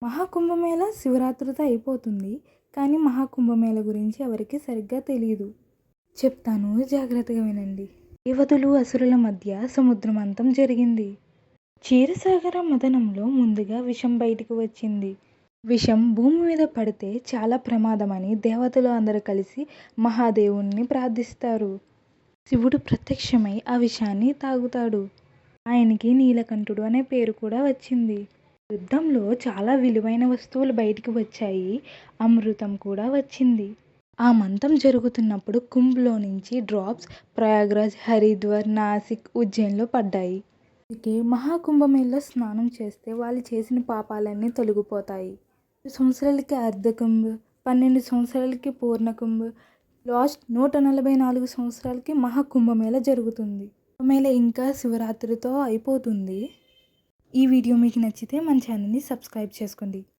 మహాకుంభమేళ శివరాత్రితో అయిపోతుంది. కానీ మహాకుంభమేళ గురించి ఎవరికీ సరిగ్గా తెలీదు. చెప్తాను, జాగ్రత్తగా వినండి. దేవతలు అసురుల మధ్య సముద్రమంతం జరిగింది. క్షీరసాగర మథనంలో ముందుగా విషం బయటికి వచ్చింది. విషం భూమి మీద పడితే చాలా ప్రమాదమని దేవతలు అందరూ కలిసి మహాదేవుణ్ణి ప్రార్థిస్తారు. శివుడు ప్రత్యక్షమై ఆ విషాన్ని తాగుతాడు. ఆయనకి నీలకంఠుడు అనే పేరు కూడా వచ్చింది. యుద్ధంలో చాలా విలువైన వస్తువులు బయటికి వచ్చాయి. అమృతం కూడా వచ్చింది. ఆ మంతం జరుగుతున్నప్పుడు కుంభ్లో నుంచి డ్రాప్స్ ప్రయాగ్రాజ్, హరిద్వార్, నాసిక్, ఉజ్జయిన్లో పడ్డాయి. అందుకే మహాకుంభమేళలో స్నానం చేస్తే వాళ్ళు చేసిన పాపాలన్నీ తొలగిపోతాయి. 5 సంవత్సరాలకి అర్ధకుంభ్, 12 సంవత్సరాలకి పూర్ణకుంభ్, లాస్ట్ 144 సంవత్సరాలకి మహాకుంభమేళ జరుగుతుంది. కుంభమేళ ఇంకా శివరాత్రితో అయిపోతుంది. ఈ వీడియో మీకు నచ్చితే మన ఛానల్ని సబ్స్క్రైబ్ చేసుకోండి.